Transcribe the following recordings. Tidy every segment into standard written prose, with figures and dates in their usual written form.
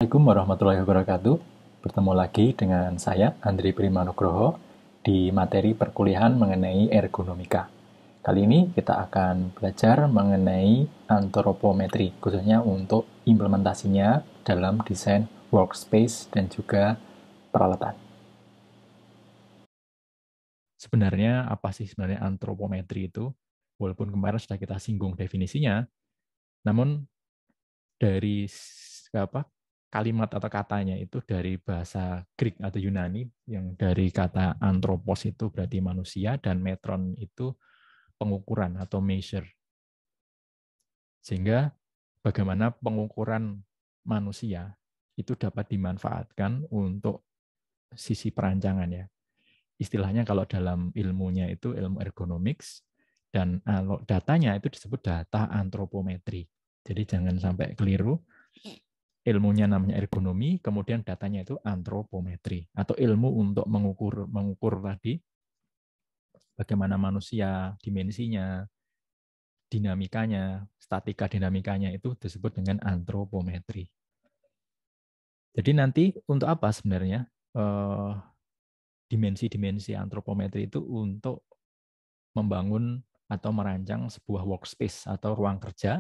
Assalamualaikum warahmatullahi wabarakatuh. Bertemu lagi dengan saya, Andri Primanugroho, di materi perkuliahan mengenai ergonomika. Kali ini kita akan belajar mengenai antropometri, khususnya untuk implementasinya dalam desain workspace dan juga peralatan. Sebenarnya apa sih sebenarnya antropometri itu? Walaupun kemarin sudah kita singgung definisinya, namun dari apa kalimat atau katanya itu dari bahasa Greek atau Yunani yang dari kata anthropos itu berarti manusia dan metron itu pengukuran atau measure. Sehingga bagaimana pengukuran manusia itu dapat dimanfaatkan untuk sisi perancangan ya. Istilahnya kalau dalam ilmunya itu ilmu ergonomics dan datanya itu disebut data antropometri. Jadi jangan sampai keliru. Ilmunya namanya ergonomi, kemudian datanya itu antropometri atau ilmu untuk mengukur tadi bagaimana manusia, dimensinya, dinamikanya, statika dinamikanya itu disebut dengan antropometri. Jadi nanti untuk apa sebenarnya dimensi-dimensi antropometri itu untuk membangun atau merancang sebuah workspace atau ruang kerja.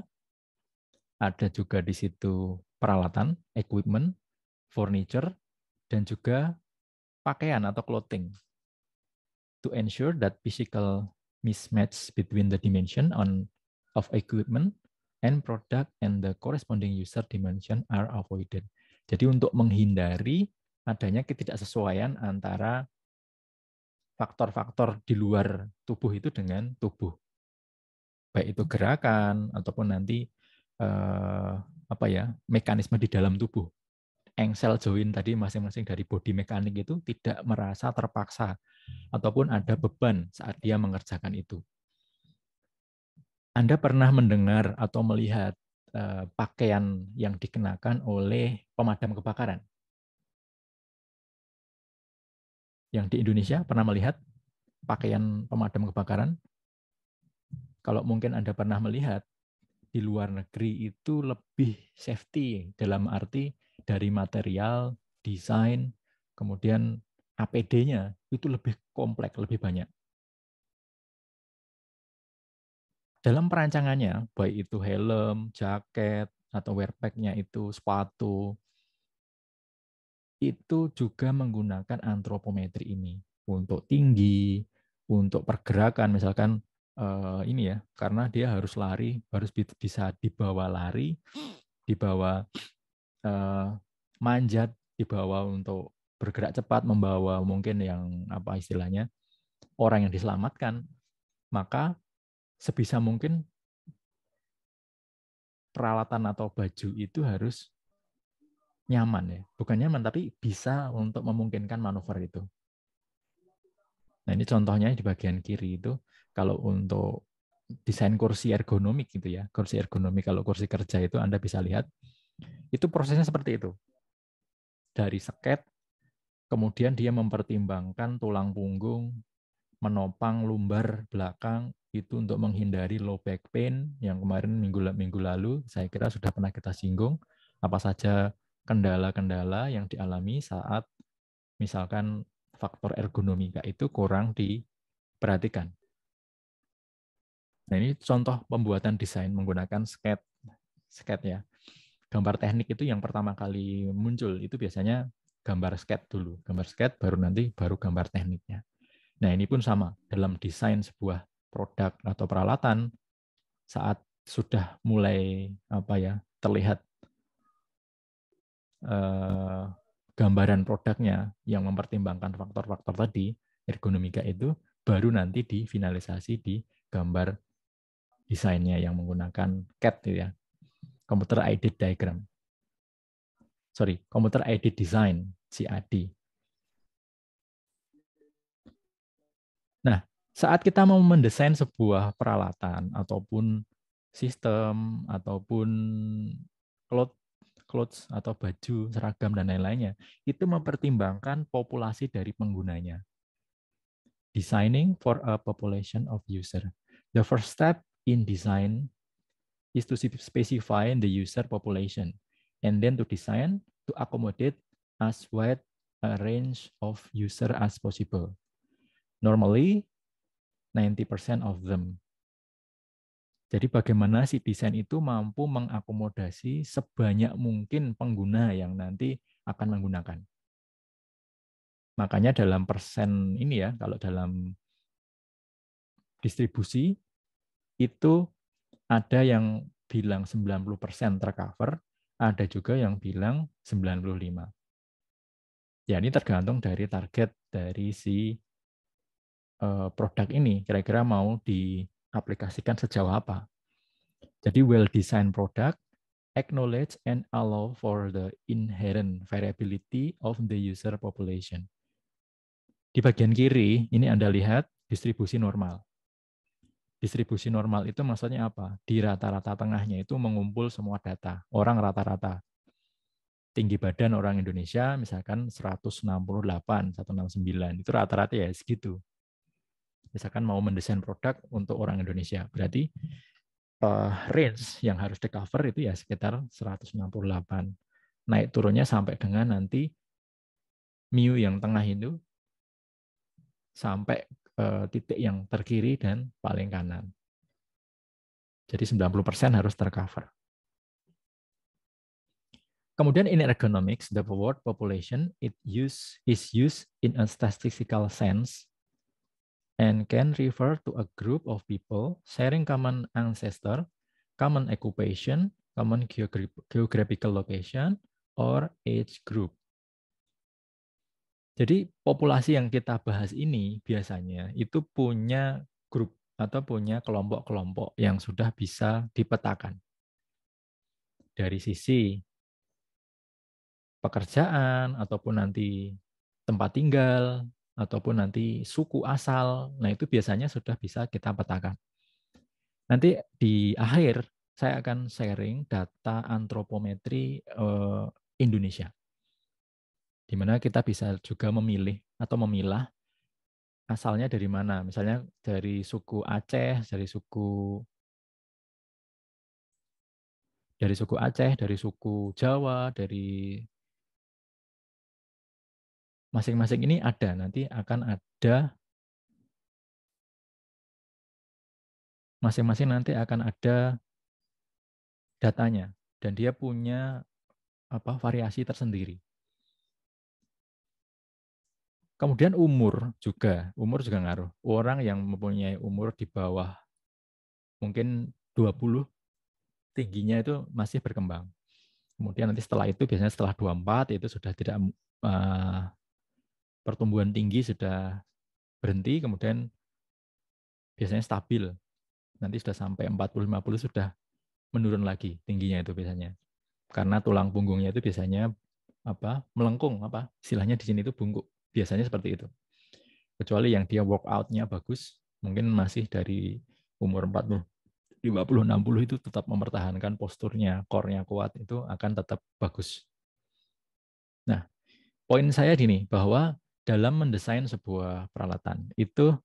Ada juga di situ peralatan, equipment, furniture, dan juga pakaian atau clothing to ensure that physical mismatch between the dimension of equipment and product and the corresponding user dimension are avoided. Jadi untuk menghindari adanya ketidaksesuaian antara faktor-faktor di luar tubuh itu dengan tubuh, baik itu gerakan ataupun nanti mekanisme di dalam tubuh. Engsel join tadi masing-masing dari body mekanik itu tidak merasa terpaksa ataupun ada beban saat dia mengerjakan itu. Anda pernah mendengar atau melihat pakaian yang dikenakan oleh pemadam kebakaran? Yang di Indonesia pernah melihat pakaian pemadam kebakaran? Kalau mungkin Anda pernah melihat, di luar negeri itu lebih safety dalam arti dari material, desain, kemudian APD-nya itu lebih kompleks, lebih banyak. Dalam perancangannya, baik itu helm, jaket, atau wearpack-nya itu sepatu, itu juga menggunakan antropometri ini untuk tinggi, untuk pergerakan, misalkan ini ya, karena dia harus lari, harus bisa dibawa lari, dibawa manjat, dibawa untuk bergerak cepat, membawa mungkin yang apa istilahnya orang yang diselamatkan, maka sebisa mungkin peralatan atau baju itu harus nyaman ya, bukan nyaman tapi bisa untuk memungkinkan manuver itu. Nah ini contohnya di bagian kiri itu kalau untuk desain kursi ergonomik gitu ya, kursi ergonomik kalau kursi kerja itu Anda bisa lihat itu prosesnya seperti itu. Dari sket, kemudian dia mempertimbangkan tulang punggung, menopang lumbar belakang itu untuk menghindari low back pain yang kemarin minggu lalu saya kira sudah pernah kita singgung apa saja kendala-kendala yang dialami saat misalkan faktor ergonomika itu kurang diperhatikan. Nah, ini contoh pembuatan desain menggunakan sketch ya. Gambar teknik itu yang pertama kali muncul itu biasanya gambar sketch dulu. Gambar sketch baru gambar tekniknya. Nah, ini pun sama dalam desain sebuah produk atau peralatan saat sudah mulai terlihat gambaran produknya yang mempertimbangkan faktor-faktor tadi ergonomika itu baru nanti difinalisasi di gambar desainnya yang menggunakan CAD ya, Computer Aided Diagram. Computer Aided Design, CAD. Nah, saat kita mau mendesain sebuah peralatan ataupun sistem ataupun clothes atau baju, seragam dan lain-lainnya, itu mempertimbangkan populasi dari penggunanya. Designing for a population of user. The first step in design is to specify the user population and then to design to accommodate as wide a range of user as possible. Normally, 90% of them. Jadi bagaimana si desain itu mampu mengakomodasi sebanyak mungkin pengguna yang nanti akan menggunakan. Makanya dalam persen ini ya, kalau dalam distribusi, itu ada yang bilang 90% tercover, ada juga yang bilang 95%. Ya, ini tergantung dari target dari si produk ini, kira-kira mau diaplikasikan sejauh apa. Jadi well-designed product acknowledge and allow for the inherent variability of the user population. Di bagian kiri, ini Anda lihat distribusi normal. Distribusi normal itu maksudnya apa? Di rata-rata tengahnya itu mengumpul semua data, orang rata-rata. Tinggi badan orang Indonesia misalkan 168, 169, itu rata-rata ya segitu. Misalkan mau mendesain produk untuk orang Indonesia, berarti range yang harus di-cover itu ya sekitar 168. Naik turunnya sampai dengan nanti mu yang tengah itu sampai titik yang terkiri dan paling kanan. Jadi 90% harus tercover. Kemudian in ergonomics, the word population is used in a statistical sense and can refer to a group of people sharing common ancestor, common occupation, common geographical location, or age group. Jadi populasi yang kita bahas ini biasanya itu punya grup atau punya kelompok-kelompok yang sudah bisa dipetakan. Dari sisi pekerjaan, ataupun nanti tempat tinggal, ataupun nanti suku asal. Nah, itu biasanya sudah bisa kita petakan. Nanti di akhir, saya akan sharing data antropometri Indonesia. Di mana kita bisa juga memilih atau memilah asalnya dari mana. Misalnya dari suku Aceh, dari suku Jawa, dari masing-masing ini ada. Nanti akan ada masing-masing nanti akan ada datanya dan dia punya variasi tersendiri. Kemudian umur juga ngaruh. Orang yang mempunyai umur di bawah mungkin 20, tingginya itu masih berkembang. Kemudian nanti setelah itu biasanya setelah 24 itu sudah tidak pertumbuhan tinggi sudah berhenti, kemudian biasanya stabil. Nanti sudah sampai 40-50 sudah menurun lagi tingginya itu biasanya. Karena tulang punggungnya itu biasanya melengkung, istilahnya di sini itu bungkuk. Biasanya seperti itu. Kecuali yang dia workout-nya bagus, mungkin masih dari umur 40, 50, 60 itu tetap mempertahankan posturnya, core-nya kuat, itu akan tetap bagus. Nah, poin saya gini, bahwa dalam mendesain sebuah peralatan, itu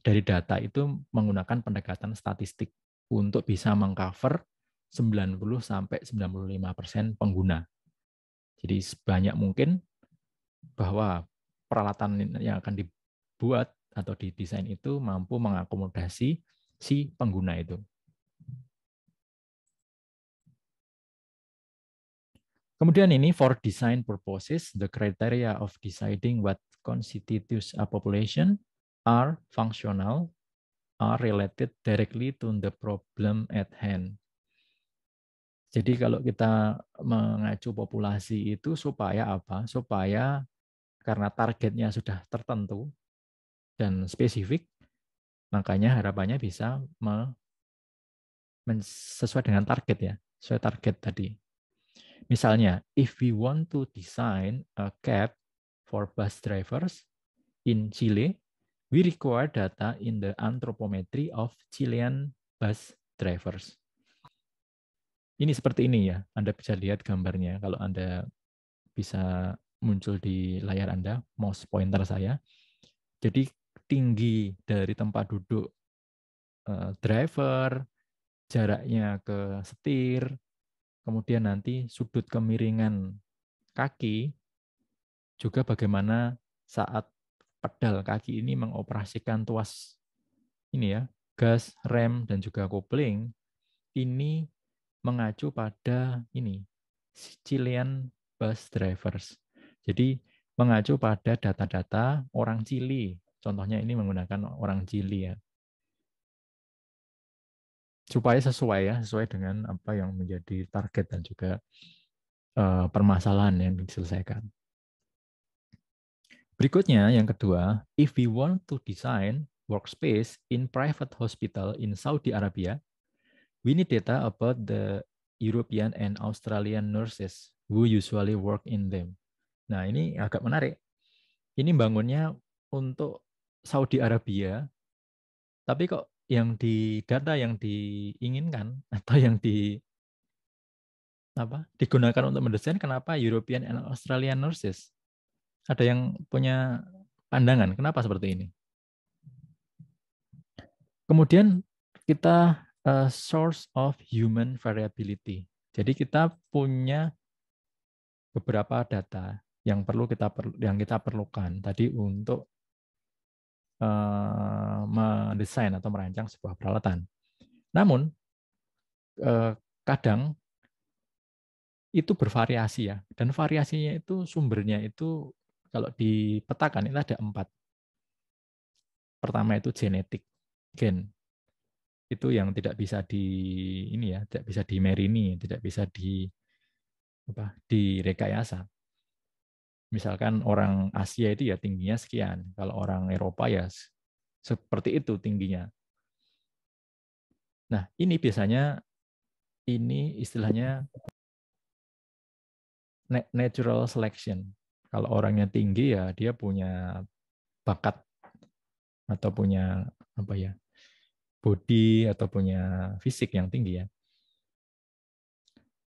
dari data itu menggunakan pendekatan statistik untuk bisa mengcover 90-95% pengguna. Jadi sebanyak mungkin bahwa peralatan yang akan dibuat atau didesain itu mampu mengakomodasi si pengguna itu. Kemudian ini for design purposes, the criteria of deciding what constitutes a population are functional, are related directly to the problem at hand. Jadi kalau kita mengacu populasi itu supaya apa? Supaya karena targetnya sudah tertentu dan spesifik, makanya harapannya bisa sesuai dengan target ya, sesuai target tadi. Misalnya, if we want to design a cab for bus drivers in Chile, we require data in the anthropometry of Chilean bus drivers. Ini seperti ini ya, Anda bisa lihat gambarnya kalau Anda bisa muncul di layar Anda, mouse pointer saya. Jadi tinggi dari tempat duduk driver, jaraknya ke setir, kemudian nanti sudut kemiringan kaki juga bagaimana saat pedal kaki ini mengoperasikan tuas ini ya, gas, rem, dan juga kopling, ini mengacu pada ini, Chilean bus drivers. Jadi mengacu pada data-data orang Chili. Contohnya ini menggunakan orang Chili ya. Supaya sesuai dengan apa yang menjadi target dan juga permasalahan yang diselesaikan. Berikutnya yang kedua, if we want to design workspace in private hospital in Saudi Arabia, we need data about the European and Australian nurses who usually work in them. Nah, ini agak menarik. Ini bangunnya untuk Saudi Arabia, tapi kok yang di data yang diinginkan atau yang digunakan untuk mendesain kenapa European and Australian nurses? Ada yang punya pandangan kenapa seperti ini? Kemudian kita source of human variability. Jadi kita punya beberapa data yang kita perlukan tadi untuk mendesain atau merancang sebuah peralatan. Namun kadang itu bervariasi ya, dan variasinya itu sumbernya itu kalau dipetakan itu ada 4. Pertama itu genetik, gen. Itu yang tidak bisa tidak bisa dimerini, tidak bisa direkayasa. Misalkan orang Asia itu ya tingginya sekian, kalau orang Eropa ya seperti itu tingginya. Nah, ini biasanya ini istilahnya natural selection. Kalau orangnya tinggi ya dia punya bakat atau punya body atau punya fisik yang tinggi ya.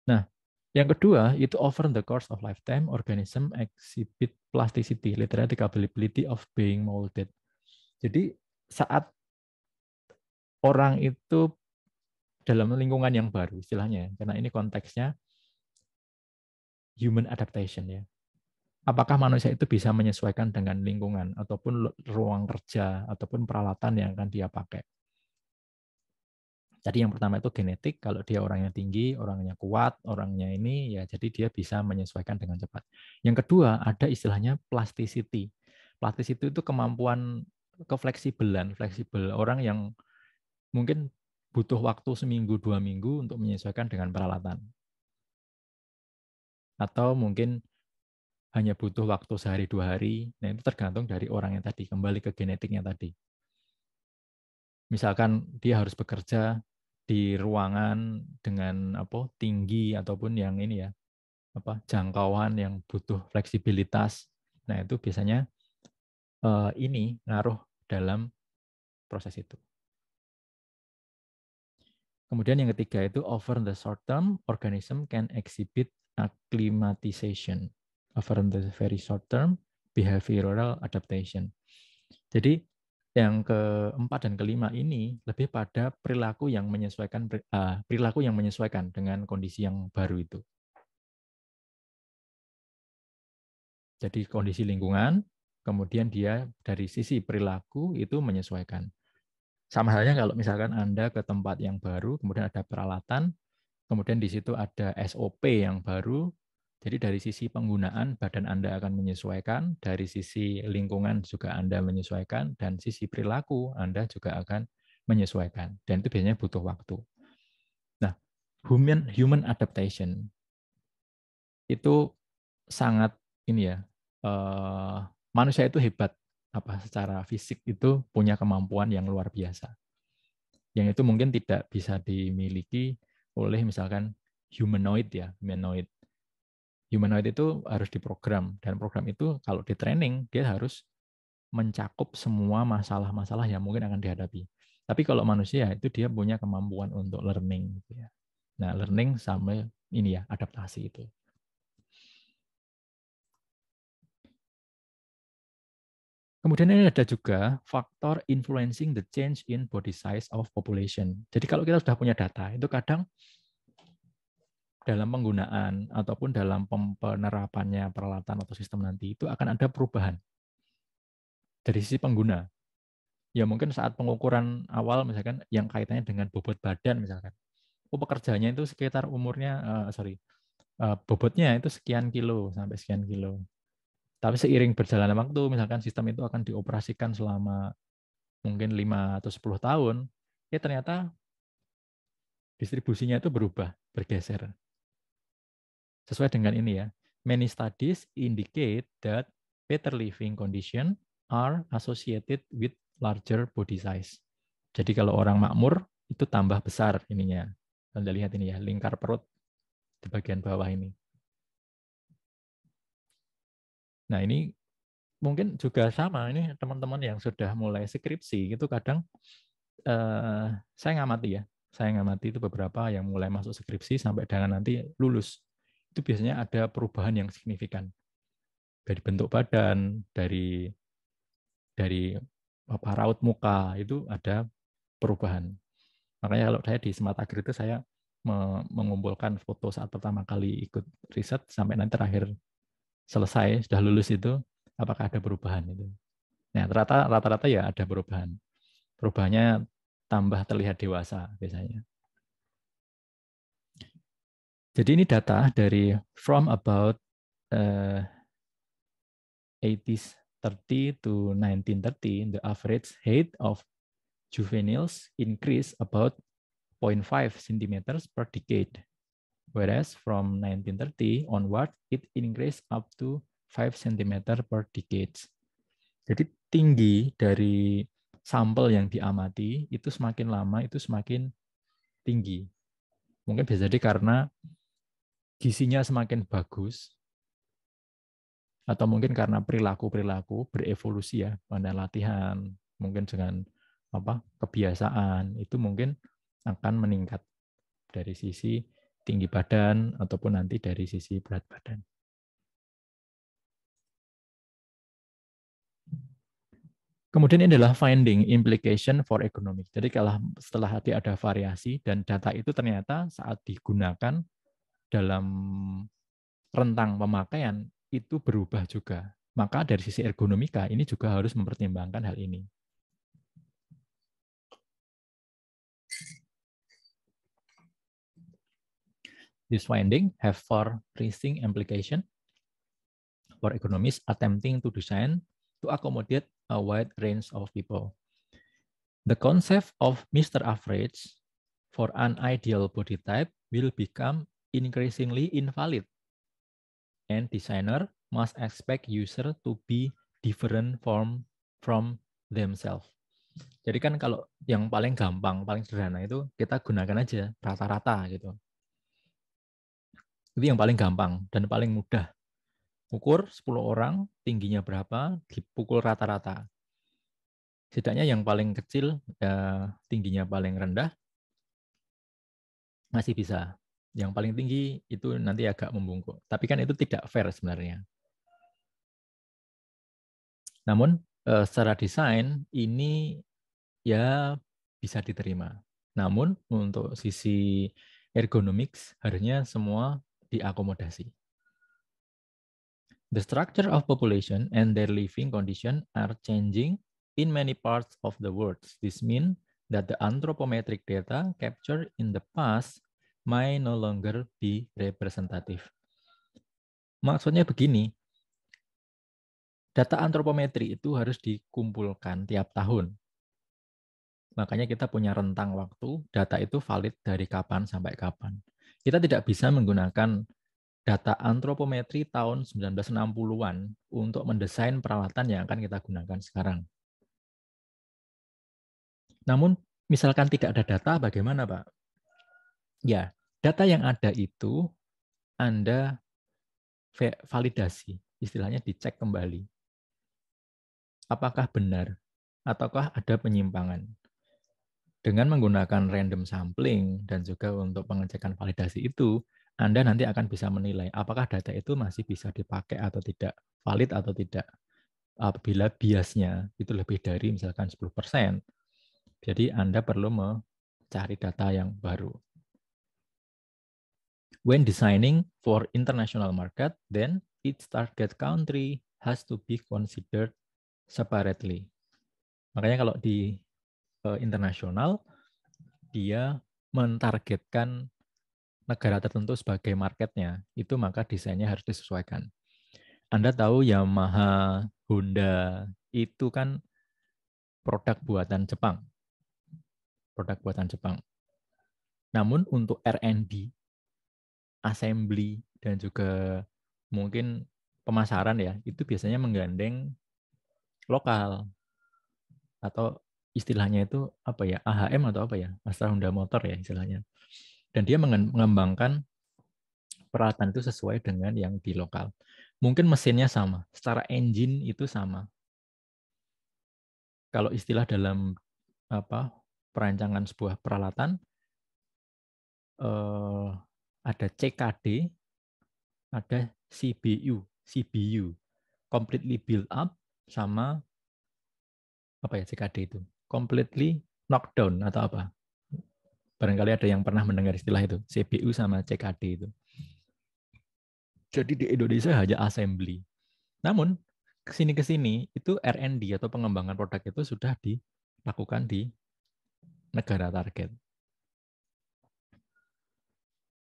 Nah, yang kedua itu over the course of lifetime organism exhibit plasticity, literally the capability of being molded. Jadi saat orang itu dalam lingkungan yang baru istilahnya, karena ini konteksnya human adaptation ya. Apakah manusia itu bisa menyesuaikan dengan lingkungan ataupun ruang kerja ataupun peralatan yang akan dia pakai. Jadi yang pertama itu genetik, kalau dia orangnya tinggi, orangnya kuat, orangnya ini ya jadi dia bisa menyesuaikan dengan cepat. Yang kedua ada istilahnya plasticity. Plasticity itu kemampuan kefleksibelan, fleksibel orang yang mungkin butuh waktu seminggu 2 minggu untuk menyesuaikan dengan peralatan. Atau mungkin hanya butuh waktu sehari 2 hari. Nah, itu tergantung dari orangnya tadi, kembali ke genetiknya tadi. Misalkan dia harus bekerja di ruangan dengan tinggi ataupun yang ini ya, jangkauan yang butuh fleksibilitas. Nah, itu biasanya ini ngaruh dalam proses itu. Kemudian yang ketiga itu over the short term, organism can exhibit acclimatization. Over the very short term, behavioral adaptation. Jadi yang keempat dan kelima ini lebih pada perilaku yang menyesuaikan dengan kondisi yang baru itu. Jadi kondisi lingkungan, kemudian dia dari sisi perilaku itu menyesuaikan. Sama halnya kalau misalkan Anda ke tempat yang baru, kemudian ada peralatan, kemudian di situ ada SOP yang baru, jadi dari sisi penggunaan badan Anda akan menyesuaikan, dari sisi lingkungan juga Anda menyesuaikan, dan sisi perilaku Anda juga akan menyesuaikan. Dan itu biasanya butuh waktu. Nah, human adaptation itu sangat ini ya, manusia itu hebat secara fisik itu punya kemampuan yang luar biasa. Yang itu mungkin tidak bisa dimiliki oleh misalkan humanoid ya, humanoid. Humanoid itu harus diprogram, dan program itu kalau di training dia harus mencakup semua masalah-masalah yang mungkin akan dihadapi. Tapi kalau manusia itu dia punya kemampuan untuk learning gitu ya. Nah, learning sama ini ya, adaptasi itu. Kemudian ini ada juga faktor influencing the change in body size of population. Jadi kalau kita sudah punya data, itu kadang dalam penggunaan ataupun dalam penerapannya peralatan atau sistem nanti itu akan ada perubahan dari sisi pengguna. Ya mungkin saat pengukuran awal misalkan yang kaitannya dengan bobot badan misalkan. Pekerjanya itu sekitar umurnya, bobotnya itu sekian kilo sampai sekian kilo. Tapi seiring berjalannya waktu, misalkan sistem itu akan dioperasikan selama mungkin 5 atau 10 tahun, ya ternyata distribusinya itu berubah, bergeser. Sesuai dengan ini ya. Many studies indicate that better living condition are associated with larger body size. Jadi kalau orang makmur itu tambah besar ininya. Anda lihat ini ya, lingkar perut di bagian bawah ini. Nah, ini mungkin juga sama, ini teman-teman yang sudah mulai skripsi itu kadang saya ngamati itu beberapa yang mulai masuk skripsi sampai dengan nanti lulus itu biasanya ada perubahan yang signifikan dari bentuk badan, dari apa raut muka itu ada perubahan. Makanya kalau saya di Smart Agri itu saya mengumpulkan foto saat pertama kali ikut riset sampai nanti terakhir selesai sudah lulus itu apakah ada perubahan itu. Nah, rata-rata ya ada perubahan. Perubahannya tambah terlihat dewasa biasanya. Jadi ini data dari from about 80s 30 to 1930, the average height of juveniles increased about 0.5 centimeters per decade. Whereas from 1930 onward, it increased up to 5 cm per decade. Jadi tinggi dari sampel yang diamati itu semakin lama itu semakin tinggi. Mungkin bisa jadi karena gizinya semakin bagus, atau mungkin karena perilaku-perilaku berevolusi ya, pada latihan, mungkin dengan kebiasaan, itu mungkin akan meningkat dari sisi tinggi badan ataupun nanti dari sisi berat badan. Kemudian ini adalah finding implication for economic. Jadi kalau setelah ada variasi dan data itu ternyata saat digunakan dalam rentang pemakaian itu berubah juga. Maka dari sisi ergonomika ini juga harus mempertimbangkan hal ini. This finding have far-reaching implication for economists attempting to design to accommodate a wide range of people. The concept of Mr. Average for an ideal body type will become increasingly invalid, and designer must expect user to be different from themselves. Jadi kan kalau yang paling gampang, paling sederhana itu kita gunakan aja rata-rata gitu. Itu yang paling gampang dan paling mudah. Ukur 10 orang, tingginya berapa, dipukul rata-rata. Setidaknya yang paling kecil, tingginya paling rendah, masih bisa. Yang paling tinggi itu nanti agak membungkuk. Tapi kan itu tidak fair sebenarnya. Namun secara desain ini ya bisa diterima. Namun untuk sisi ergonomics harusnya semua diakomodasi. The structure of population and their living condition are changing in many parts of the world. This means that the anthropometric data captured in the past may no longer be representative. Maksudnya begini, data antropometri itu harus dikumpulkan tiap tahun. Makanya kita punya rentang waktu, data itu valid dari kapan sampai kapan. Kita tidak bisa menggunakan data antropometri tahun 1960-an untuk mendesain peralatan yang akan kita gunakan sekarang. Namun, misalkan tidak ada data, bagaimana, Pak? Ya, data yang ada itu Anda validasi, istilahnya dicek kembali. Apakah benar, ataukah ada penyimpangan? Dengan menggunakan random sampling dan juga untuk pengecekan validasi itu, Anda nanti akan bisa menilai apakah data itu masih bisa dipakai atau tidak, valid atau tidak. Apabila biasnya itu lebih dari misalkan 10%, jadi Anda perlu mencari data yang baru. When designing for international market, then each target country has to be considered separately. Makanya kalau di internasional, dia mentargetkan negara tertentu sebagai marketnya, itu maka desainnya harus disesuaikan. Anda tahu Yamaha, Honda, itu kan produk buatan Jepang. Produk buatan Jepang. Namun untuk R&D, assembly, dan juga mungkin pemasaran ya, itu biasanya menggandeng lokal. Atau istilahnya itu apa ya, AHM atau apa ya, Astra Honda Motor ya istilahnya. Dan dia mengembangkan peralatan itu sesuai dengan yang di lokal. Mungkin mesinnya sama, secara engine itu sama. Kalau istilah dalam perancangan sebuah peralatan, ada CKD, ada CBU, completely build up, sama apa ya CKD itu, completely knockdown atau apa? Barangkali ada yang pernah mendengar istilah itu, CBU sama CKD itu. Jadi di Indonesia hanya assembly. Namun kesini itu R&D atau pengembangan produk itu sudah dilakukan di negara target.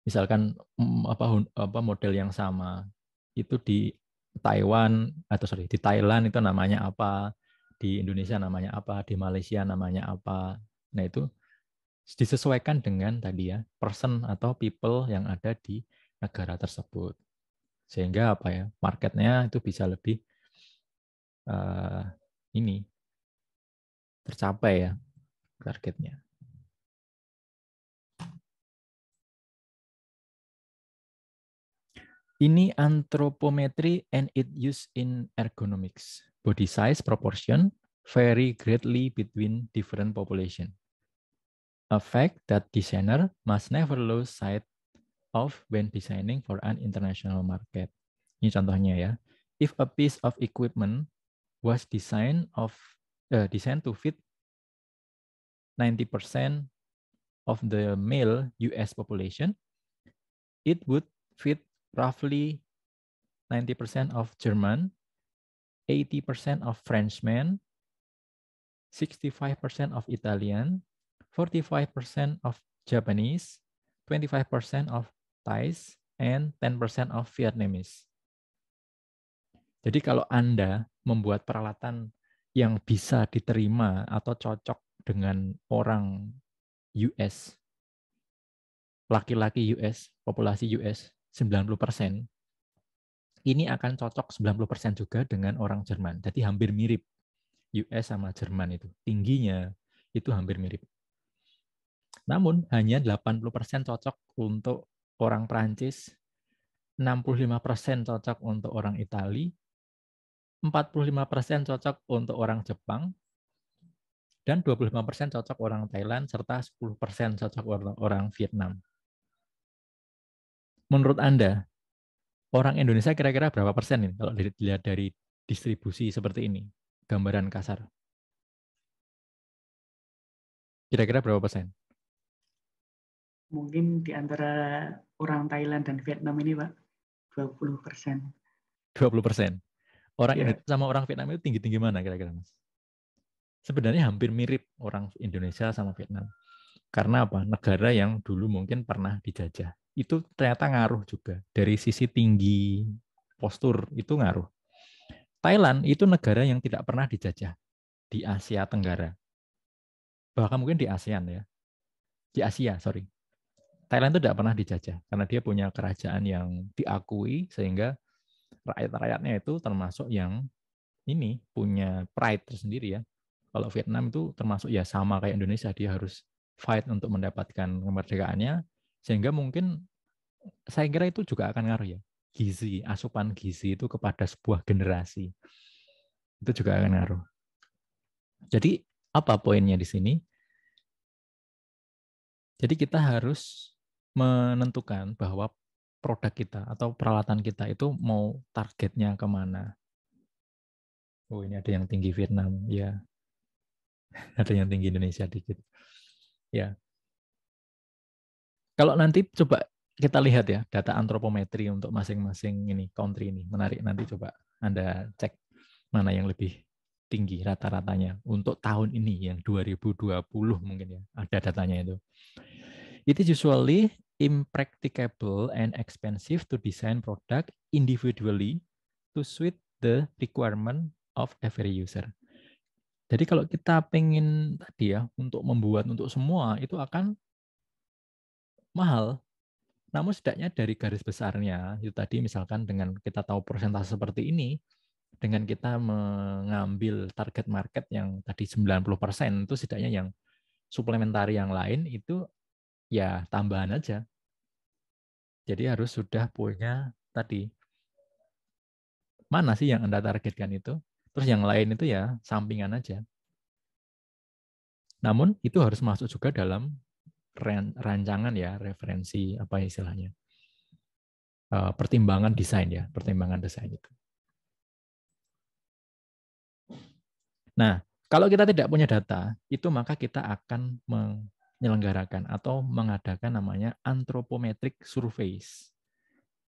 Misalkan model yang sama itu di Taiwan di Thailand itu namanya apa, di Indonesia namanya apa, di Malaysia namanya apa. Nah itu disesuaikan dengan tadi ya person atau people yang ada di negara tersebut, sehingga apa ya marketnya itu bisa lebih ini tercapai ya targetnya. Ini anthropometry and it used in ergonomics. Body size proportion vary greatly between different population. A fact that designer must never lose sight of when designing for an international market. Ini contohnya ya. If a piece of equipment was designed to fit 90% of the male US population, it would fit roughly 90% of German, 80% of Frenchmen, 65% of Italian, 45% of Japanese, 25% of Thais, and 10% of Vietnamese. Jadi kalau Anda membuat peralatan yang bisa diterima atau cocok dengan orang US, laki-laki US, populasi US 90%, ini akan cocok 90% juga dengan orang Jerman. Jadi hampir mirip. US sama Jerman itu. Tingginya itu hampir mirip. Namun hanya 80% cocok untuk orang Prancis, 65% cocok untuk orang Itali, 45% cocok untuk orang Jepang, dan 25% cocok orang Thailand, serta 10% cocok orang Vietnam. Menurut Anda, orang Indonesia kira-kira berapa persen ini kalau dilihat dari distribusi seperti ini? Gambaran kasar. Kira-kira berapa persen? Mungkin di antara orang Thailand dan Vietnam ini, Pak, 20%. 20%. Orang Ya. Indonesia sama orang Vietnam itu tinggi-tinggi mana kira-kira, Mas? Sebenarnya hampir mirip orang Indonesia sama Vietnam. Karena apa? Negara yang dulu mungkin pernah dijajah. Itu ternyata ngaruh juga. Dari sisi tinggi postur itu ngaruh. Thailand itu negara yang tidak pernah dijajah di Asia Tenggara. Bahkan mungkin di ASEAN ya. Di Asia, sorry. Thailand itu tidak pernah dijajah karena dia punya kerajaan yang diakui sehingga rakyat-rakyatnya itu termasuk yang ini punya pride tersendiri ya. Kalau Vietnam itu termasuk ya sama kayak Indonesia, dia harus fight untuk mendapatkan kemerdekaannya, sehingga mungkin saya kira itu juga akan ngaruh ya. Gizi, asupan gizi itu kepada sebuah generasi. Itu juga akan ngaruh. Jadi apa poinnya di sini? Jadi kita harus menentukan bahwa produk kita atau peralatan kita itu mau targetnya kemana. Oh ini ada yang tinggi Vietnam, ya. Ada yang tinggi Indonesia dikit. Ya. Kalau nanti coba kita lihat ya data antropometri untuk masing-masing ini country ini. Menarik, nanti coba Anda cek mana yang lebih tinggi rata-ratanya untuk tahun ini yang 2020 mungkin ya. Ada datanya itu. It is usually impracticable and expensive to design product individually to suit the requirement of every user. Jadi kalau kita pengen tadi ya untuk membuat untuk semua itu akan mahal. Namun setidaknya dari garis besarnya itu tadi misalkan dengan kita tahu persentase seperti ini, dengan kita mengambil target market yang tadi 90% itu setidaknya yang suplementari yang lain itu ya tambahan aja. Jadi harus sudah punya tadi mana sih yang Anda targetkan itu, terus yang lain itu ya sampingan aja. Namun itu harus masuk juga dalam rancangan ya, referensi apa istilahnya, pertimbangan desain ya, pertimbangan desain itu. Nah, kalau kita tidak punya data, itu maka kita akan menyelenggarakan atau mengadakan namanya anthropometric surveys.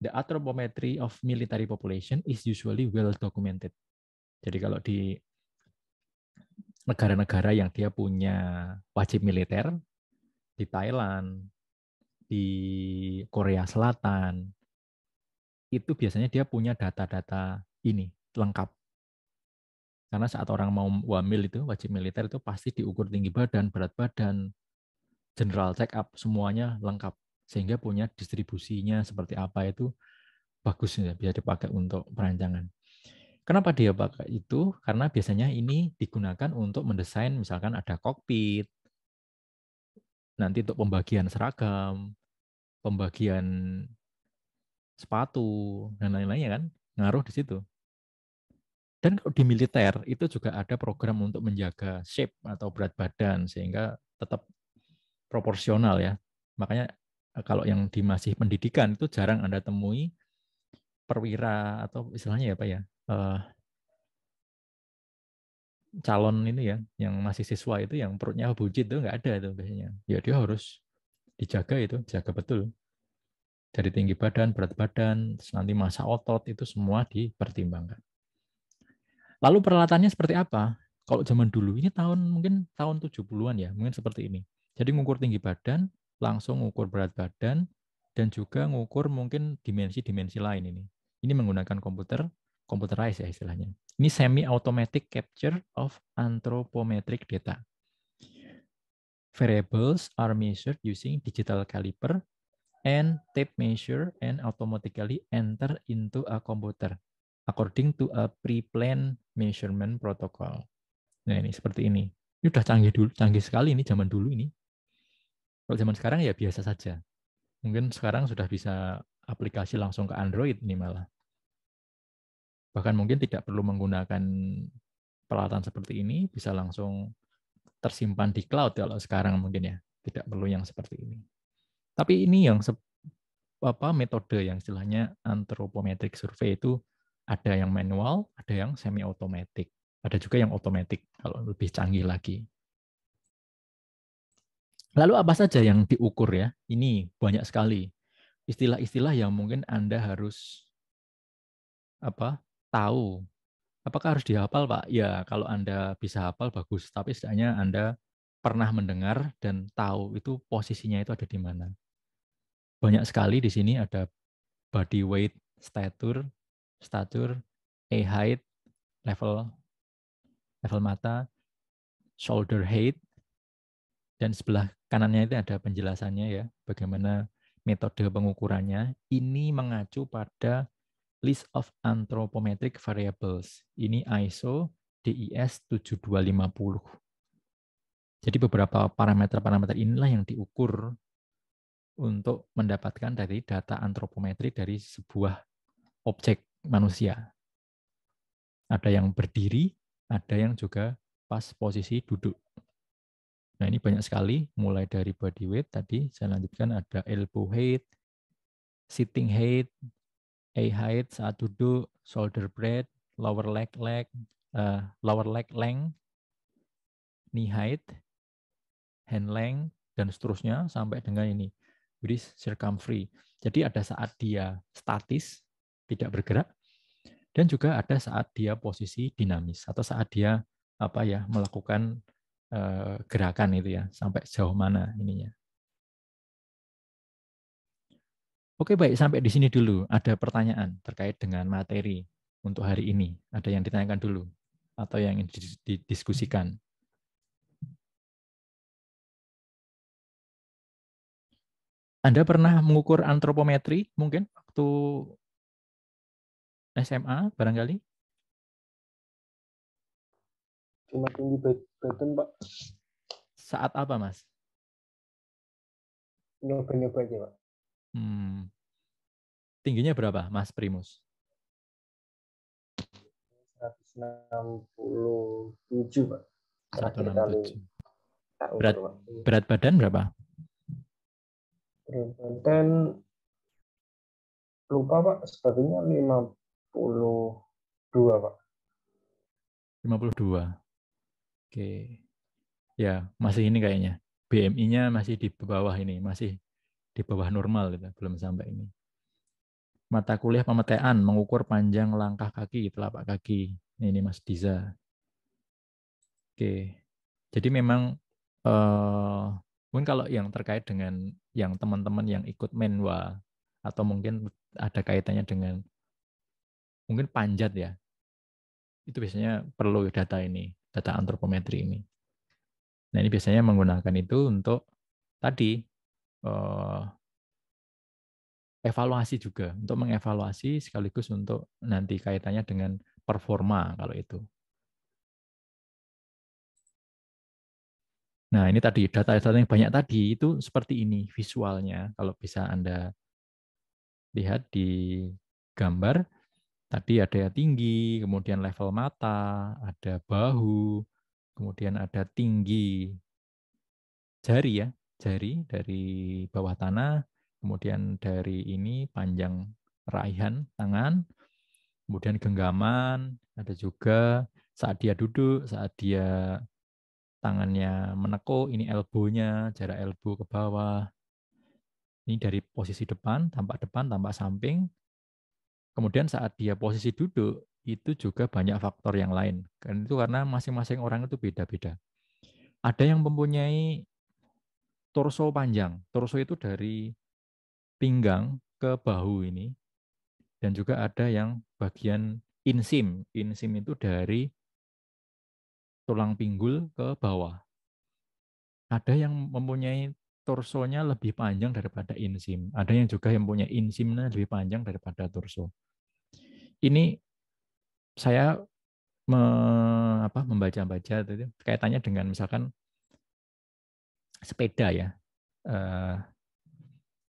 The anthropometry of military population is usually well documented. Jadi kalau di negara-negara yang dia punya wajib militer, di Thailand, di Korea Selatan, itu biasanya dia punya data-data ini lengkap. Karena saat orang mau wamil itu, wajib militer itu pasti diukur tinggi badan, berat badan, general check up, semuanya lengkap. Sehingga punya distribusinya seperti apa itu bagus ya, bisa dipakai untuk perancangan. Kenapa dia pakai itu? Karena biasanya ini digunakan untuk mendesain misalkan ada kokpit, nanti untuk pembagian seragam, pembagian sepatu, dan lain-lainnya kan, ngaruh di situ. Dan di militer itu juga ada program untuk menjaga shape atau berat badan sehingga tetap proporsional ya. Makanya kalau yang di masih pendidikan itu jarang Anda temui perwira atau istilahnya apa ya, calon ini ya, yang masih siswa itu yang perutnya buncit itu nggak ada itu biasanya. Ya dia harus dijaga itu, jaga betul. Dari tinggi badan, berat badan, terus nanti massa otot itu semua dipertimbangkan. Lalu peralatannya seperti apa? Kalau zaman dulu ini mungkin tahun 70-an ya, mungkin seperti ini. Jadi ngukur tinggi badan, langsung ngukur berat badan, dan juga ngukur mungkin dimensi-dimensi lain ini. Ini menggunakan computerized ya istilahnya. Ini semi-automatic capture of anthropometric data. Variables are measured using digital caliper and tape measure and automatically enter into a computer according to a pre-planned measurement protocol. Nah, ini seperti ini. Ini udah canggih sekali ini zaman dulu ini. Kalau zaman sekarang ya biasa saja. Mungkin sekarang sudah bisa aplikasi langsung ke Android ini malah. Bahkan mungkin tidak perlu menggunakan peralatan seperti ini, bisa langsung tersimpan di cloud kalau sekarang mungkin ya. Tidak perlu yang seperti ini. Tapi ini yang metode yang istilahnya anthropometric survey itu ada yang manual, ada yang semi automatic, ada juga yang automatic kalau lebih canggih lagi. Lalu apa saja yang diukur ya? Ini banyak sekali istilah-istilah yang mungkin Anda harus tahu. Apakah harus dihafal, Pak? Ya, kalau Anda bisa hafal bagus, tapi setidaknya Anda pernah mendengar dan tahu itu posisinya itu ada di mana. Banyak sekali di sini ada body weight, stature, eye height, level mata, shoulder height, dan sebelah kanannya itu ada penjelasannya ya, bagaimana metode pengukurannya. Ini mengacu pada List of Anthropometric Variables. Ini ISO DIS 7250. Jadi beberapa parameter-parameter inilah yang diukur untuk mendapatkan dari data antropometri dari sebuah objek manusia. Ada yang berdiri, ada yang juga pas posisi duduk. Nah, ini banyak sekali, mulai dari body weight tadi, saya lanjutkan ada elbow height, sitting height, eye height saat duduk, shoulder breadth, lower leg length, knee height, hand length, dan seterusnya sampai dengan ini, wrist circumference. Jadi ada saat dia statis, tidak bergerak, dan juga ada saat dia posisi dinamis atau saat dia melakukan gerakan itu ya, sampai sejauh mana ininya. Oke, baik, sampai di sini dulu. Ada pertanyaan terkait dengan materi untuk hari ini. Ada yang ditanyakan dulu atau yang ingin didiskusikan? Anda pernah mengukur antropometri mungkin waktu SMA barangkali? Cuma tinggi badan, Pak. Saat apa, Mas? Nyoba-nyoba aja, Pak. Tingginya berapa, Mas Primus? 167, Pak. Terakhir kali 167. Berat badan berapa? Berat badan lupa, Pak. Sepertinya 52, Pak. 52. Oke. Ya, masih ini kayaknya. BMI-nya masih di bawah ini, masih di bawah normal gitu, belum sampai ini. Mata kuliah pemetaan mengukur panjang langkah kaki, telapak kaki. Ini Mas Diza. Oke. Jadi memang mungkin kalau yang terkait dengan yang teman-teman yang ikut menwa atau mungkin ada kaitannya dengan mungkin panjat ya. Itu biasanya perlu data ini, data antropometri ini. Nah, ini biasanya menggunakan itu untuk tadi evaluasi juga, untuk mengevaluasi sekaligus untuk nanti kaitannya dengan performa kalau itu. Nah, ini tadi data-data yang banyak tadi itu seperti ini visualnya. Kalau bisa Anda lihat di gambar, tadi ada yang tinggi, kemudian level mata, ada bahu, kemudian ada tinggi jari ya, jari dari bawah tanah, kemudian dari ini panjang raihan tangan, kemudian genggaman, ada juga saat dia duduk, saat dia tangannya menekuk, ini elbow-nya, jarak elbow ke bawah. Ini dari posisi depan, tampak samping. Kemudian saat dia posisi duduk, itu juga banyak faktor yang lain. Dan itu karena masing-masing orang itu beda-beda. Ada yang mempunyai torso panjang. Torso itu dari pinggang ke bahu ini. Dan juga ada yang bagian insim. Insim itu dari tulang pinggul ke bawah. Ada yang mempunyai torsonya lebih panjang daripada insim. Ada yang juga yang punya insimnya lebih panjang daripada torso. Ini saya membaca-baca kaitannya dengan misalkan sepeda ya.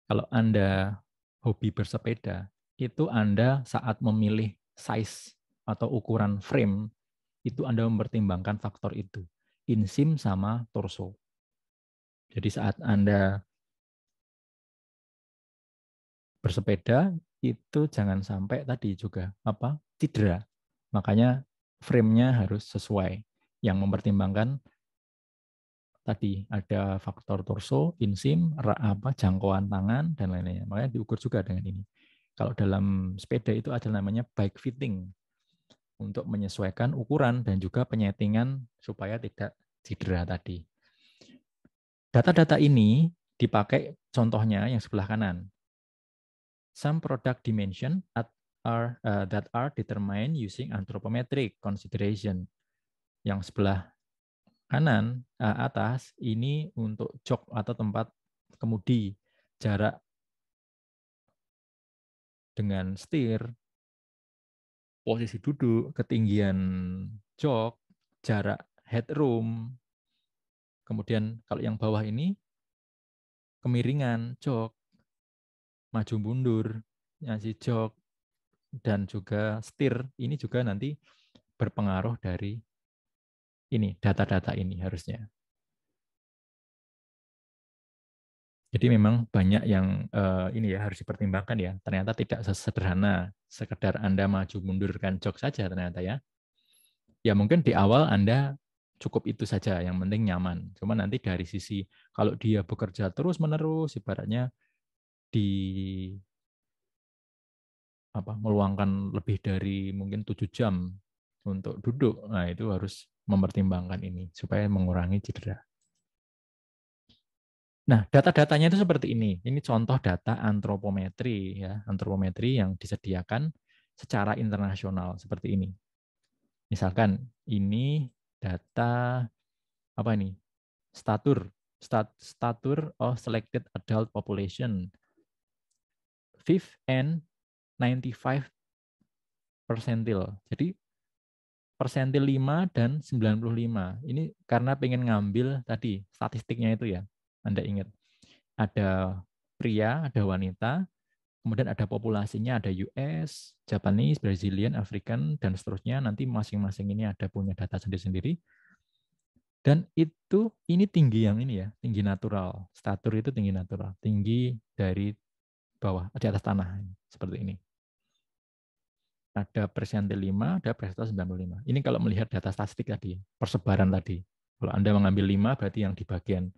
Kalau Anda hobi bersepeda, itu Anda saat memilih size atau ukuran frame, itu Anda mempertimbangkan faktor itu. Insim sama torso. Jadi saat Anda bersepeda, itu jangan sampai tadi juga cedera. Makanya frame-nya harus sesuai. Yang mempertimbangkan tadi ada faktor torso, insim, jangkauan tangan dan lain-lainnya. Makanya diukur juga dengan ini. Kalau dalam sepeda itu ada namanya bike fitting untuk menyesuaikan ukuran dan juga penyetingan supaya tidak cedera tadi. Data-data ini dipakai contohnya yang sebelah kanan. Some product dimension that are determined using anthropometric consideration. Yang sebelah kanan atas ini untuk jok atau tempat kemudi, jarak dengan setir, posisi duduk, ketinggian jok, jarak headroom. Kemudian kalau yang bawah ini kemiringan jok, maju mundur, ngasih jok, dan juga setir. Ini juga nanti berpengaruh dari ini data-data ini harusnya. Jadi memang banyak yang ini ya harus dipertimbangkan ya. Ternyata tidak sesederhana sekedar Anda maju mundurkan jok saja ternyata ya. Ya mungkin di awal Anda cukup itu saja, yang penting nyaman. Cuma nanti dari sisi kalau dia bekerja terus-menerus ibaratnya meluangkan lebih dari mungkin 7 jam untuk duduk, nah itu harus mempertimbangkan ini supaya mengurangi cedera. Nah, data-datanya itu seperti ini. Ini contoh data antropometri ya, antropometri yang disediakan secara internasional seperti ini. Misalkan ini data apa ini? Stature of selected adult population 5th and 95 percentile. Jadi persentil 5 dan 95. Ini karena pengen ngambil tadi statistiknya itu ya. Anda ingat. Ada pria, ada wanita, kemudian ada populasinya, ada US, Japanese, Brazilian, African, dan seterusnya. Nanti masing-masing ini ada punya data sendiri-sendiri. Dan itu, ini tinggi yang ini ya, tinggi natural. Statur itu tinggi natural. Tinggi dari bawah, di atas tanah. Seperti ini. Ada persentil 5, ada persentil 95. Ini kalau melihat data statistik tadi, persebaran tadi. Kalau Anda mengambil 5, berarti yang di bagian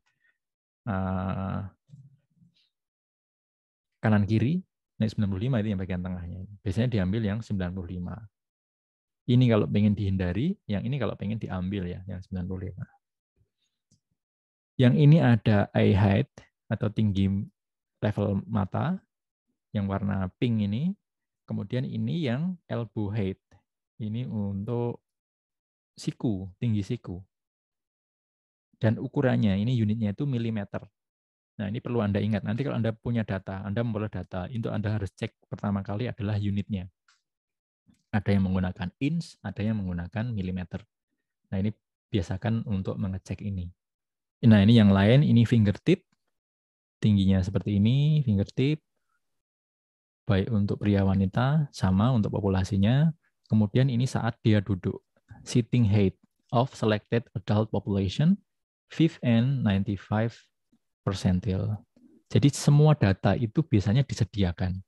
kanan kiri, nah 95 itu yang bagian tengahnya. Biasanya diambil yang 95. Ini kalau pengen dihindari, yang ini kalau pengen diambil ya, yang 95. Yang ini ada eye height atau tinggi level mata, yang warna pink ini. Kemudian ini yang elbow height. Ini untuk siku, tinggi siku. Dan ukurannya, ini unitnya itu milimeter. Nah, ini perlu Anda ingat. Nanti kalau Anda punya data, Anda memperoleh data, itu Anda harus cek pertama kali adalah unitnya. Ada yang menggunakan inch, ada yang menggunakan milimeter. Nah, ini biasakan untuk mengecek ini. Nah, ini yang lain, ini fingertip. Tingginya seperti ini, fingertip. Baik untuk pria wanita, sama untuk populasinya. Kemudian ini saat dia duduk. Sitting height of selected adult population, 5th and 95 percentile. Jadi semua data itu biasanya disediakan.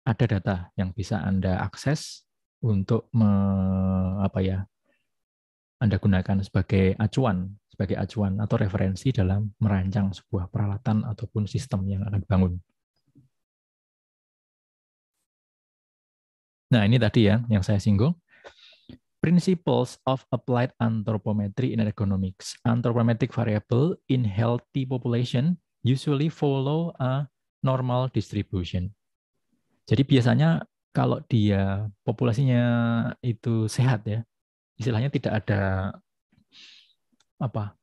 Ada data yang bisa Anda akses untuk Anda gunakan sebagai acuan atau referensi dalam merancang sebuah peralatan ataupun sistem yang akan dibangun. Nah, ini tadi ya yang saya singgung. Principles of applied anthropometry in ergonomics. Anthropometric variable in healthy population usually follow a normal distribution. Jadi biasanya kalau dia populasinya itu sehat ya, istilahnya tidak ada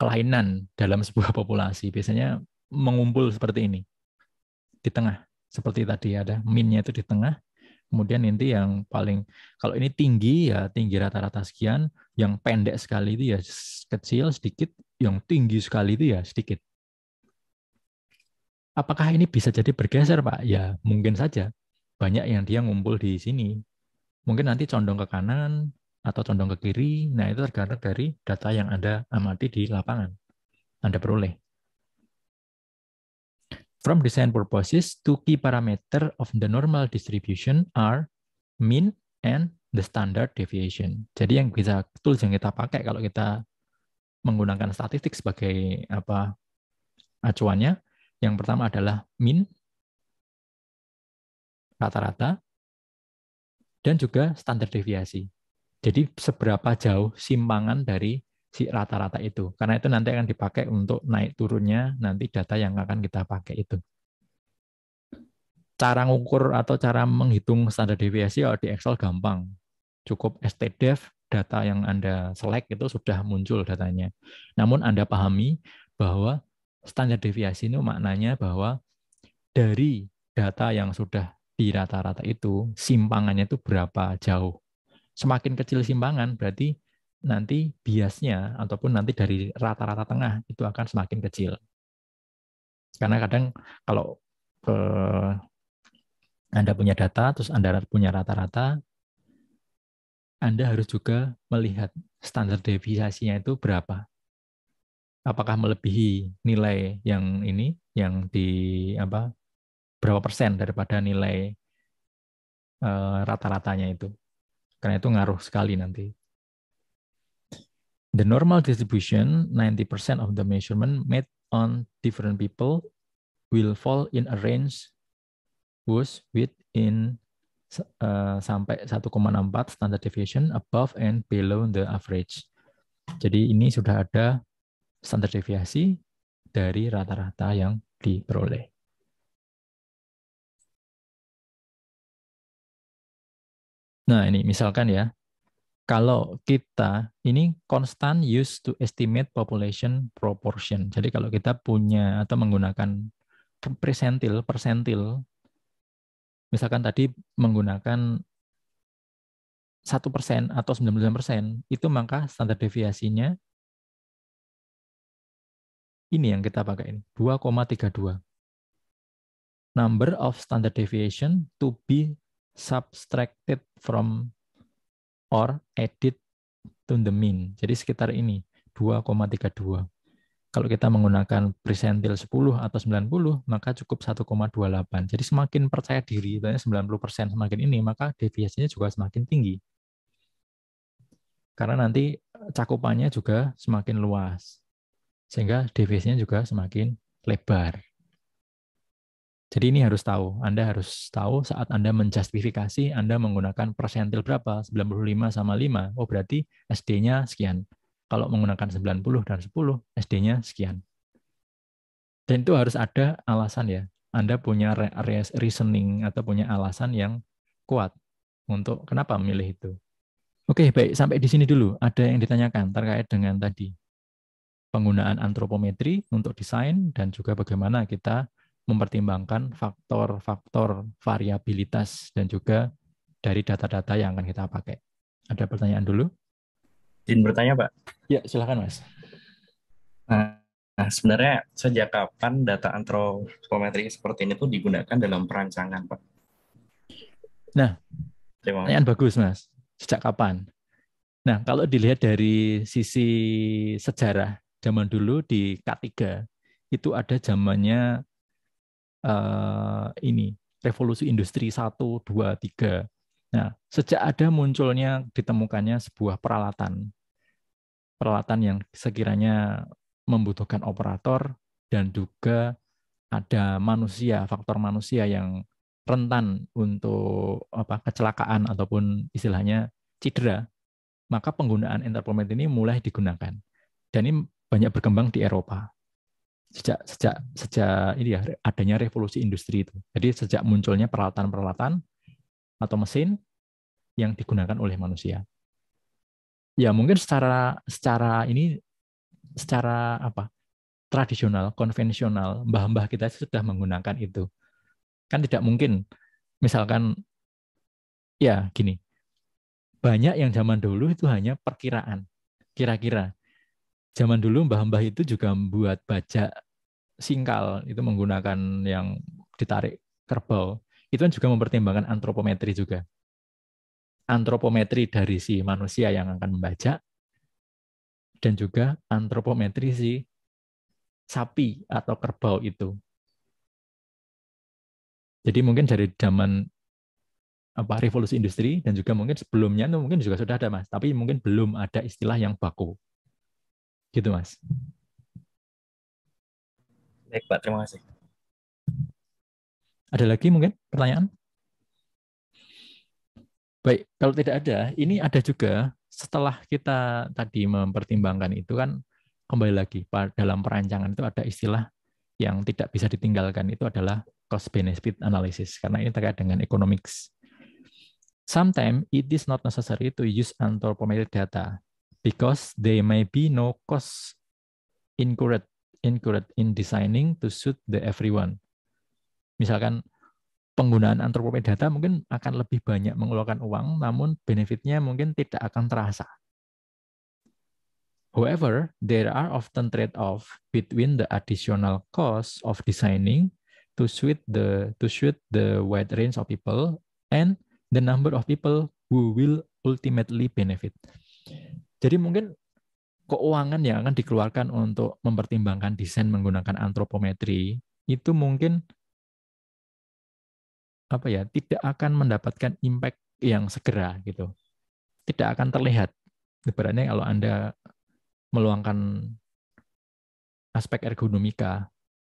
kelainan dalam sebuah populasi. Biasanya mengumpul seperti ini di tengah. Seperti tadi ada min-nya itu di tengah. Kemudian nanti yang paling, kalau ini tinggi ya tinggi rata-rata sekian, yang pendek sekali itu ya kecil sedikit, yang tinggi sekali itu ya sedikit. Apakah ini bisa jadi bergeser, Pak? Ya mungkin saja. Banyak yang dia ngumpul di sini. Mungkin nanti condong ke kanan atau condong ke kiri. Nah itu tergantung dari data yang Anda amati di lapangan. Anda peroleh. From design purposes, two key parameters of the normal distribution are mean and the standard deviation. Jadi yang bisa tools yang kita pakai kalau kita menggunakan statistik sebagai acuannya, yang pertama adalah mean, rata-rata, dan juga standar deviasi. Jadi seberapa jauh simpangan dari si rata-rata itu. Karena itu nanti akan dipakai untuk naik turunnya nanti data yang akan kita pakai itu. Cara ngukur atau cara menghitung standar deviasi di Excel gampang. Cukup stdef, data yang Anda select itu sudah muncul datanya. Namun Anda pahami bahwa standar deviasi itu maknanya bahwa dari data yang sudah di rata-rata itu, simpangannya itu berapa jauh. Semakin kecil simpangan, berarti nanti biasnya, ataupun nanti dari rata-rata tengah, itu akan semakin kecil. Karena kadang kalau Anda punya data, terus Anda punya rata-rata, Anda harus juga melihat standar deviasinya itu berapa. Apakah melebihi nilai yang ini, yang di berapa persen daripada nilai rata-ratanya itu. Karena itu ngaruh sekali nanti. The normal distribution, 90% of the measurement made on different people will fall in a range within sampai 1,64 standard deviation above and below the average. Jadi ini sudah ada standar deviasi dari rata-rata yang diperoleh. Nah, ini misalkan ya, kalau kita ini constant used to estimate population proportion. Jadi kalau kita punya atau menggunakan persentil, misalkan tadi menggunakan 1% atau 99%, itu maka standar deviasinya ini yang kita pakai ini, 2,32. Number of standard deviation to be subtracted from or added to the mean. Jadi sekitar ini, 2,32. Kalau kita menggunakan persentil 10 atau 90, maka cukup 1,28. Jadi semakin percaya diri, 90% semakin ini, maka deviasinya juga semakin tinggi. Karena nanti cakupannya juga semakin luas. Sehingga deviasinya juga semakin lebar. Jadi ini harus tahu. Anda harus tahu saat Anda menjustifikasi, Anda menggunakan persentil berapa? 95 sama 5. Oh, berarti SD-nya sekian. Kalau menggunakan 90 dan 10, SD-nya sekian. Dan itu harus ada alasan ya. Anda punya reasoning atau punya alasan yang kuat untuk kenapa memilih itu. Oke, baik. Sampai di sini dulu. Ada yang ditanyakan terkait dengan tadi. Penggunaan antropometri untuk desain dan juga bagaimana kita mempertimbangkan faktor-faktor variabilitas dan juga dari data-data yang akan kita pakai. Ada pertanyaan dulu? Izin bertanya, Pak. Ya, silakan, Mas. Nah, sebenarnya sejak kapan data antropometri seperti ini tuh digunakan dalam perancangan, Pak? Nah, pertanyaan bagus, Mas. Sejak kapan? Nah, kalau dilihat dari sisi sejarah, zaman dulu di K3 itu ada zamannya ini revolusi industri 1, 2, 3. Nah, sejak ada munculnya ditemukannya sebuah peralatan yang sekiranya membutuhkan operator dan juga ada manusia, faktor manusia yang rentan untuk kecelakaan ataupun istilahnya cedera, maka penggunaan antropometri ini mulai digunakan. Dan ini banyak berkembang di Eropa. Sejak ini ya adanya revolusi industri itu. Jadi sejak munculnya peralatan-peralatan atau mesin yang digunakan oleh manusia. Ya mungkin secara tradisional, konvensional, mbah-mbah kita sudah menggunakan itu. Kan tidak mungkin misalkan ya gini. Banyak yang zaman dulu itu hanya perkiraan. Kira-kira. Zaman dulu mbah-mbah itu juga membuat bajak singkal, itu menggunakan yang ditarik kerbau. Itu kan juga mempertimbangkan antropometri juga. Antropometri dari si manusia yang akan membajak, dan juga antropometri si sapi atau kerbau itu. Jadi mungkin dari zaman revolusi industri dan juga mungkin sebelumnya itu mungkin juga sudah ada, Mas, tapi mungkin belum ada istilah yang baku. Gitu, Mas. Baik, Pak. Terima kasih. Ada lagi mungkin pertanyaan? Baik, kalau tidak ada, ini ada juga setelah kita tadi mempertimbangkan itu kan kembali lagi dalam perancangan itu ada istilah yang tidak bisa ditinggalkan, itu adalah cost benefit analysis karena ini terkait dengan economics. Sometimes it is not necessary to use anthropometric data because there may be no cost incurred in designing to suit the everyone. Misalkan penggunaan anthropometric data mungkin akan lebih banyak mengeluarkan uang, namun benefitnya mungkin tidak akan terasa. However, there are often trade-off between the additional cost of designing to suit the wide range of people and the number of people who will ultimately benefit. Jadi mungkin keuangan yang akan dikeluarkan untuk mempertimbangkan desain menggunakan antropometri itu mungkin tidak akan mendapatkan impact yang segera gitu. Tidak akan terlihat. Ibaratnya kalau Anda meluangkan aspek ergonomika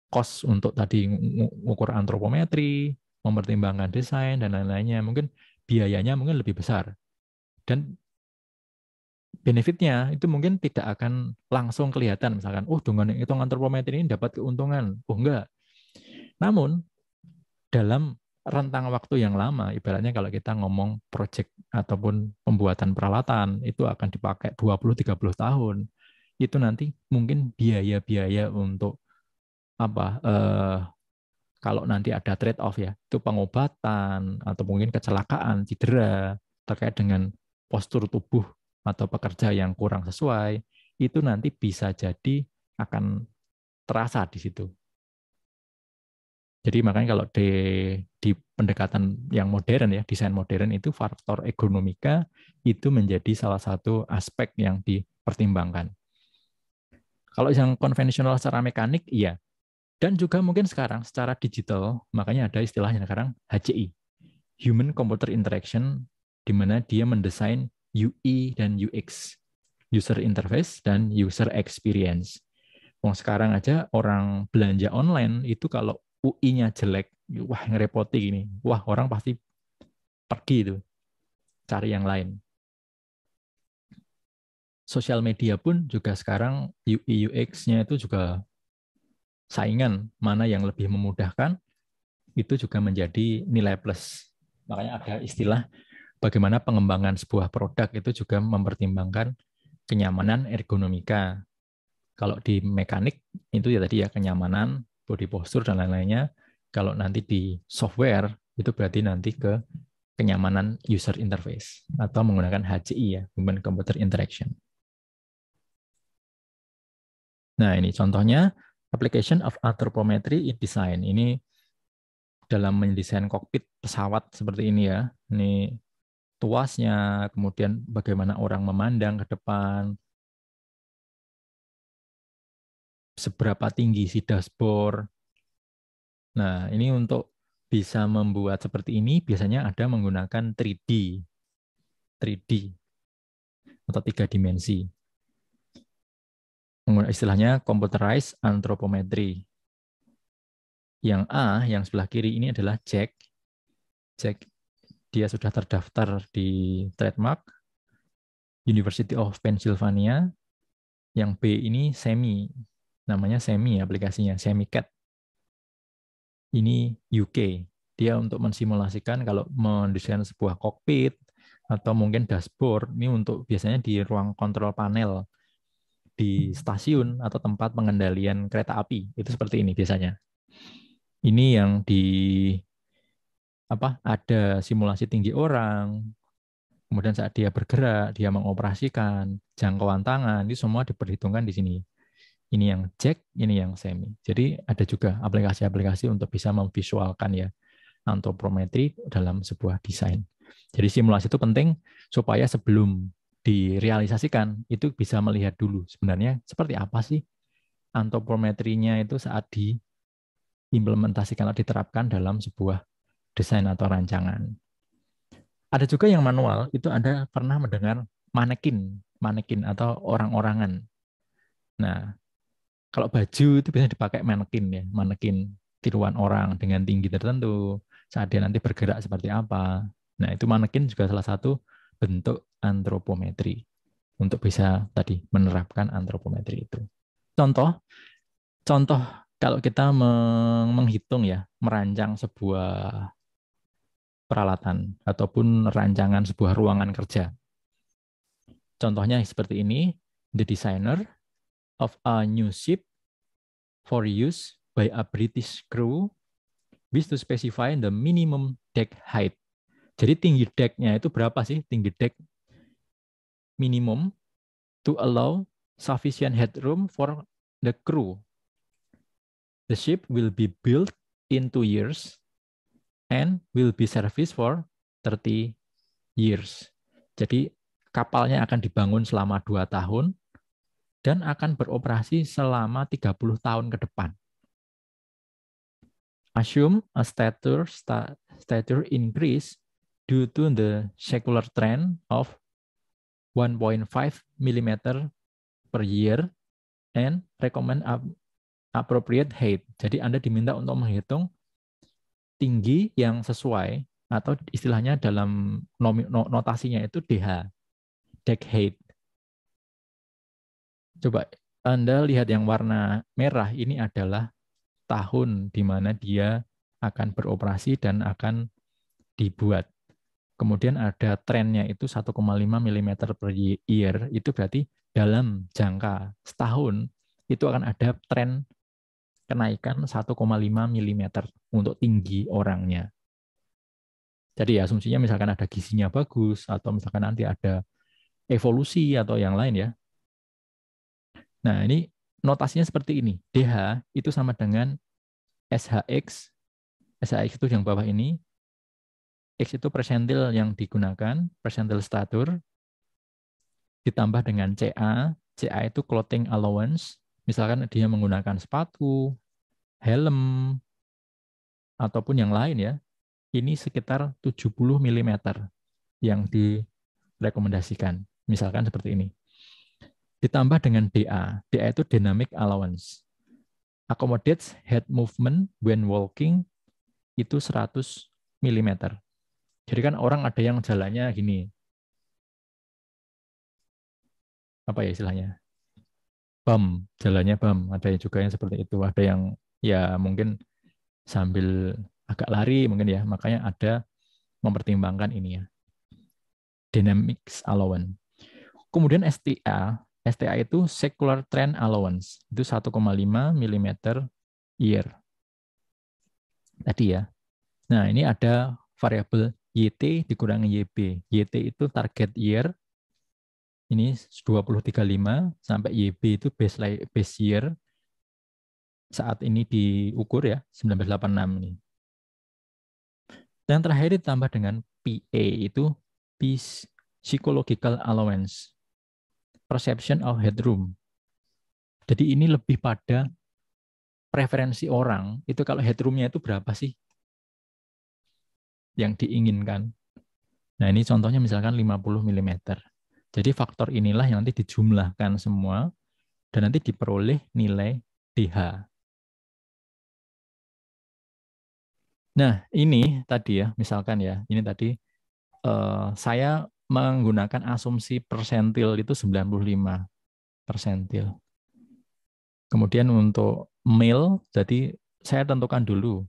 cost untuk tadi mengukur antropometri, mempertimbangkan desain dan lain-lainnya, mungkin biayanya mungkin lebih besar. Dan benefitnya itu mungkin tidak akan langsung kelihatan, misalkan, oh dengan hitung antropometri ini dapat keuntungan. Oh enggak. Namun dalam rentang waktu yang lama, ibaratnya kalau kita ngomong project ataupun pembuatan peralatan, itu akan dipakai 20-30 tahun. Itu nanti mungkin biaya-biaya untuk kalau nanti ada trade off ya, itu pengobatan atau mungkin kecelakaan, cedera terkait dengan postur tubuh atau pekerja yang kurang sesuai, itu nanti bisa jadi akan terasa di situ. Jadi makanya kalau di pendekatan yang modern ya, desain modern itu faktor ergonomika itu menjadi salah satu aspek yang dipertimbangkan. Kalau yang konvensional secara mekanik, iya. Dan juga mungkin sekarang secara digital, makanya ada istilahnya sekarang HCI, Human Computer Interaction, di mana dia mendesain UI dan UX, User Interface dan User Experience. Sekarang aja orang belanja online itu kalau UI-nya jelek, wah ngerepoti gini, wah orang pasti pergi itu, cari yang lain. Sosial media pun juga sekarang UI UX-nya itu juga saingan, mana yang lebih memudahkan, itu juga menjadi nilai plus. Makanya ada istilah bagaimana pengembangan sebuah produk itu juga mempertimbangkan kenyamanan ergonomika. Kalau di mekanik itu ya tadi ya kenyamanan, body posture dan lain-lainnya. Kalau nanti di software itu berarti nanti ke kenyamanan user interface atau menggunakan HCI ya, Human Computer Interaction. Nah, ini contohnya application of anthropometry in design. Ini dalam mendesain kokpit pesawat seperti ini ya. Ini tuasnya, kemudian bagaimana orang memandang ke depan, seberapa tinggi si dashboard. Nah, ini untuk bisa membuat seperti ini biasanya ada menggunakan 3D atau 3 dimensi. Istilahnya computerized anthropometry. Yang A, yang sebelah kiri ini adalah Jack. Jack, dia sudah terdaftar di trademark University of Pennsylvania. Yang B ini Semi, namanya Semi aplikasinya, SemiCAT. Ini UK. Dia untuk mensimulasikan kalau mendesain sebuah kokpit atau mungkin dashboard, ini untuk biasanya di ruang kontrol panel di stasiun atau tempat pengendalian kereta api. Itu seperti ini biasanya. Ini yang ada simulasi tinggi orang, kemudian saat dia bergerak, dia mengoperasikan, jangkauan tangan, itu semua diperhitungkan di sini. Ini yang Jack, ini yang Semi. Jadi ada juga aplikasi-aplikasi untuk bisa memvisualkan ya anthropometry dalam sebuah desain. Jadi simulasi itu penting supaya sebelum direalisasikan itu bisa melihat dulu sebenarnya seperti apa sih anthropometrinya itu saat diimplementasikan atau diterapkan dalam sebuah desain atau rancangan. Ada juga yang manual, itu Anda pernah mendengar manekin atau orang-orangan. Nah, kalau baju itu biasanya dipakai manekin tiruan orang dengan tinggi tertentu, saat dia nanti bergerak seperti apa. Nah, itu manekin juga salah satu bentuk anthropometri untuk bisa tadi menerapkan anthropometri itu. Contoh kalau kita menghitung ya, merancang sebuah peralatan ataupun rancangan sebuah ruangan kerja. Contohnya seperti ini, the designer of a new ship for use by a British crew wish to specify the minimum deck height. Jadi tinggi decknya itu berapa sih? Tinggi deck minimum to allow sufficient headroom for the crew. The ship will be built in 2 years and will be serviced for 30 years. Jadi kapalnya akan dibangun selama 2 tahun dan akan beroperasi selama 30 tahun ke depan. Assume a stature increase due to the secular trend of 1.5 mm per year and recommend appropriate height. Jadi Anda diminta untuk menghitung tinggi yang sesuai, atau istilahnya dalam notasinya itu DH, deck height. Coba Anda lihat yang warna merah, ini adalah tahun di mana dia akan beroperasi dan akan dibuat. Kemudian ada trennya itu 1,5 mm per year, itu berarti dalam jangka setahun itu akan ada tren kenaikan 1,5 mm untuk tinggi orangnya. Jadi ya asumsinya misalkan ada gizinya bagus, atau misalkan nanti ada evolusi atau yang lain ya. Nah ini notasinya seperti ini, DH itu sama dengan SHX, SHX itu yang bawah ini, X itu persentil yang digunakan, persentil statur, ditambah dengan CA. CA itu clothing allowance. Misalkan dia menggunakan sepatu, helm, ataupun yang lain ya. Ini sekitar 70 mm yang direkomendasikan. Misalkan seperti ini. Ditambah dengan DA. DA itu dynamic allowance. Accommodates head movement when walking itu 100 mm. Jadi kan orang ada yang jalannya gini. Apa ya istilahnya? Bum, jalannya bum. Ada juga yang seperti itu. Ada yang ya mungkin sambil agak lari mungkin ya. Makanya ada mempertimbangkan ini ya. Dynamics allowance. Kemudian STA. STA itu secular trend allowance. Itu 1,5 mm year. Tadi ya. Nah, ini ada variabel YT dikurangi YB. YT itu target year. Ini 2035 sampai YB itu base year. Saat ini diukur ya, 1986 ini. Yang terakhir ditambah dengan PA itu psychological allowance. Perception of headroom. Jadi ini lebih pada preferensi orang. Itu kalau headroomnya itu berapa sih yang diinginkan. Nah ini contohnya misalkan 50 mm. Jadi faktor inilah yang nanti dijumlahkan semua dan nanti diperoleh nilai DH. Nah ini tadi ya, misalkan ya, ini tadi saya menggunakan asumsi persentil itu 95 persentil. Kemudian untuk male, jadi saya tentukan dulu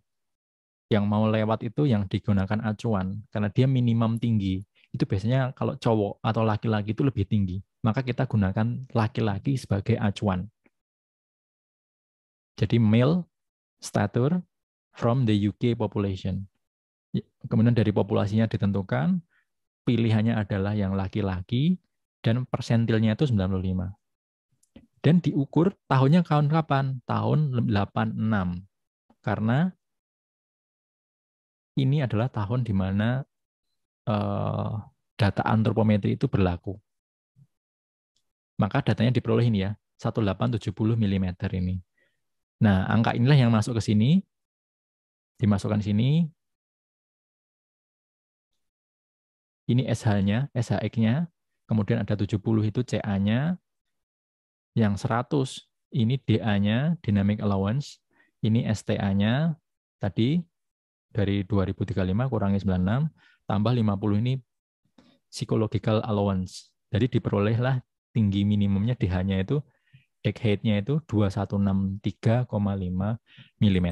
yang mau lewat itu yang digunakan acuan, karena dia minimum tinggi. Itu biasanya kalau cowok atau laki-laki itu lebih tinggi. Maka kita gunakan laki-laki sebagai acuan. Jadi male stature from the UK population. Kemudian dari populasinya ditentukan, pilihannya adalah yang laki-laki, dan persentilnya itu 95. Dan diukur tahunnya kapan? Tahun 86. Karena ini adalah tahun di mana data antropometri itu berlaku. Maka datanya diperoleh ini ya, 1870 mm ini. Nah, angka inilah yang masuk ke sini, dimasukkan sini. Ini SH-nya, SHX-nya, kemudian ada 70 itu CA-nya, yang 100 ini DA-nya, dynamic allowance, ini STA-nya, tadi dari 2035 kurangi 96, tambah 50 ini psychological allowance. Jadi diperolehlah tinggi minimumnya DH-nya itu, deck height-nya itu 2163,5 mm.